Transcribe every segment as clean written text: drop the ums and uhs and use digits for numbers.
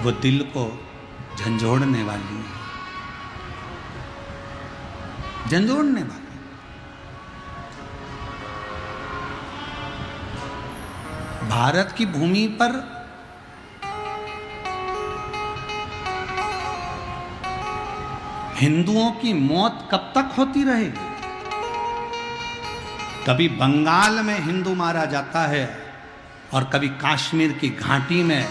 वो दिल को झंझोड़ने वाली है, झंझोड़ने वाली। भारत की भूमि पर हिंदुओं की मौत कब तक होती रहेगी? कभी बंगाल में हिंदू मारा जाता है और कभी कश्मीर की घाटी में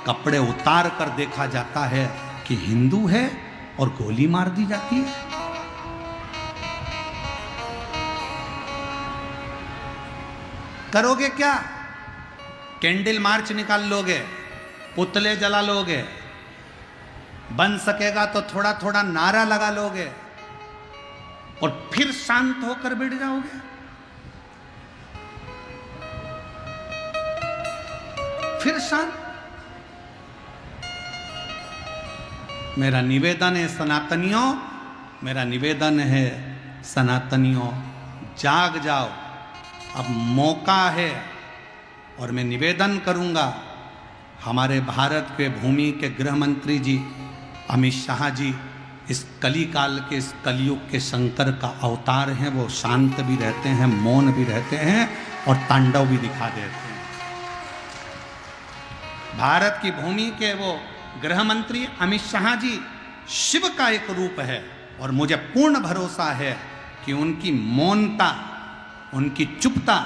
कपड़े उतार कर देखा जाता है कि हिंदू है और गोली मार दी जाती है। करोगे क्या? कैंडल मार्च निकाल लोगे, पुतले जला लोगे, बन सकेगा तो थोड़ा थोड़ा नारा लगा लोगे और फिर शांत होकर बैठ जाओगे? फिर शांत? मेरा निवेदन है सनातनियों, मेरा निवेदन है सनातनियों, जाग जाओ, अब मौका है। और मैं निवेदन करूंगा, हमारे भारत के भूमि के गृह मंत्री जी अमित शाह जी इस कली काल के, इस कलयुग के शंकर का अवतार हैं। वो शांत भी रहते हैं, मौन भी रहते हैं और तांडव भी दिखा देते हैं। भारत की भूमि के वो गृह मंत्री अमित शाह जी शिव का एक रूप है और मुझे पूर्ण भरोसा है कि उनकी मौनता, उनकी चुपता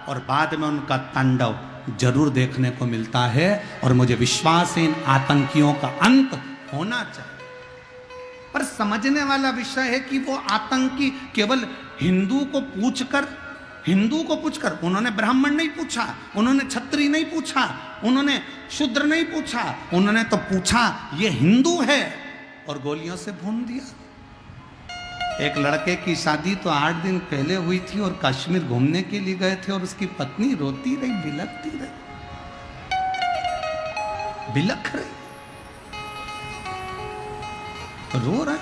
और बाद में उनका तांडव जरूर देखने को मिलता है। और मुझे विश्वास है इन आतंकियों का अंत होना चाहिए। पर समझने वाला विषय है कि वो आतंकी केवल हिंदू को पूछकर, उन्होंने ब्राह्मण नहीं पूछा, उन्होंने क्षत्रिय नहीं पूछा, उन्होंने शूद्र नहीं पूछा, उन्होंने तो पूछा ये हिंदू है और गोलियों से भून दिया। एक लड़के की शादी तो 8 दिन पहले हुई थी और कश्मीर घूमने के लिए गए थे और उसकी पत्नी रोती रही, बिलखती रही, बिलख रही, रो रहा है।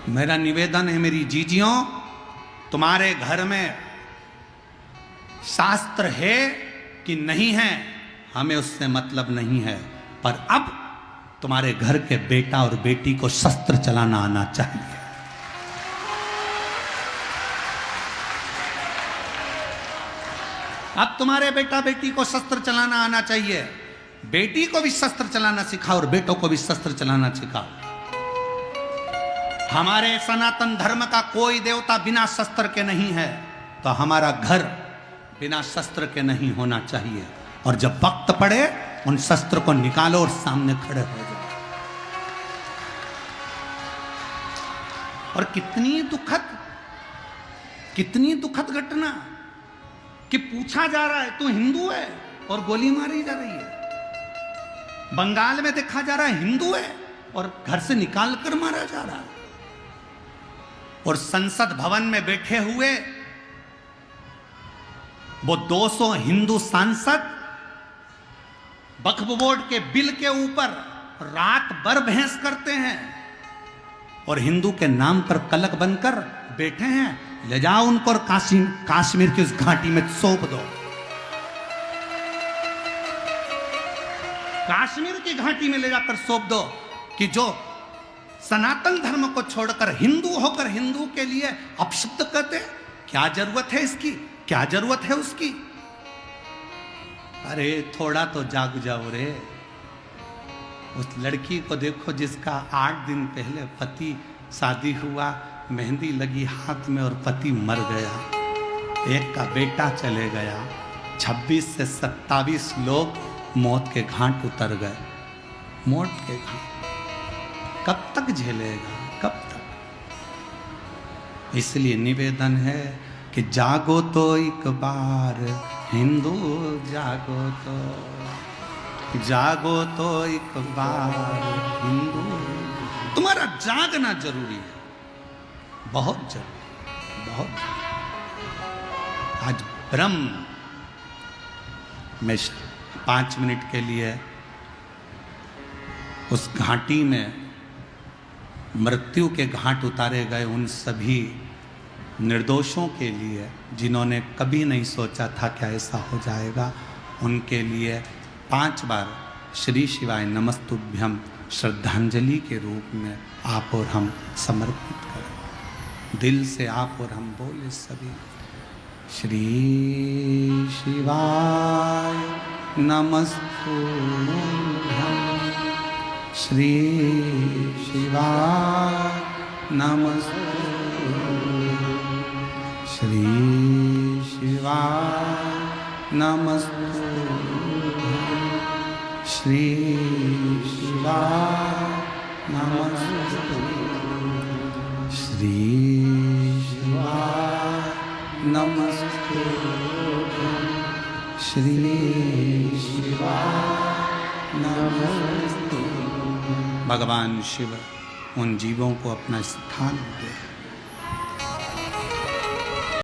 मेरा निवेदन है मेरी जीजियों, तुम्हारे घर में शास्त्र है कि नहीं है हमें उससे मतलब नहीं है, पर अब तुम्हारे घर के बेटा और बेटी को शस्त्र चलाना आना चाहिए। अब तुम्हारे बेटा बेटी को शस्त्र चलाना आना चाहिए। बेटी को भी शस्त्र चलाना सिखाओ और बेटों को भी शस्त्र चलाना सिखाओ। हमारे सनातन धर्म का कोई देवता बिना शस्त्र के नहीं है, तो हमारा घर बिना शस्त्र के नहीं होना चाहिए। और जब वक्त पड़े उन शस्त्र को निकालो और सामने खड़े हो जाओ। और कितनी दुखद घटना कि पूछा जा रहा है तू हिंदू है और गोली मारी जा रही है। बंगाल में देखा जा रहा है हिंदू है और घर से निकाल कर मारा जा रहा है। और संसद भवन में बैठे हुए वो 200 हिंदू सांसद वक्फ बोर्ड के बिल के ऊपर रात भर बहस करते हैं और हिंदू के नाम पर कलंक बनकर बैठे हैं। ले जाओ उनको और कश्मीर की उस घाटी में सौंप दो। कश्मीर की घाटी में ले जाकर सौंप दो कि जो सनातन धर्म को छोड़कर हिंदू होकर हिंदू के लिए अपशब्द कहते, क्या जरूरत है इसकी, क्या जरूरत है उसकी? अरे थोड़ा तो जाग जाओ रे। उस लड़की को देखो जिसका 8 दिन पहले पति शादी हुआ, मेहंदी लगी हाथ में और पति मर गया, एक का बेटा चले गया, 26 से 27 लोग मौत के घाट उतर गए। मौत के घाट कब तक झेलेगा, कब तक? इसलिए निवेदन है कि जागो तो एक बार हिंदू, जागो तो एक बार हिंदू। तुम्हारा जागना जरूरी है, बहुत जरूरी, बहुत जरूरी। आज ब्रह्म में 5 मिनट के लिए उस घाटी में मृत्यु के घाट उतारे गए उन सभी निर्दोषों के लिए जिन्होंने कभी नहीं सोचा था कि ऐसा हो जाएगा, उनके लिए 5 बार श्री शिवाय नमस्तुभ्यम श्रद्धांजलि के रूप में आप और हम समर्पित करें। दिल से आप और हम बोले सभी, श्री शिवाय नमस्तुभ्यम, श्री शिवाय नमस्तुभ्यम, श्री शिवाय नमस्तुभ्यम, श्री शिवाय नमस्तुभ्यम, श्री शिवाय नमस्तुभ्यम, श्री शिवाय नमस्तुभ्यम। भगवान शिव उन जीवों को अपना स्थान दे।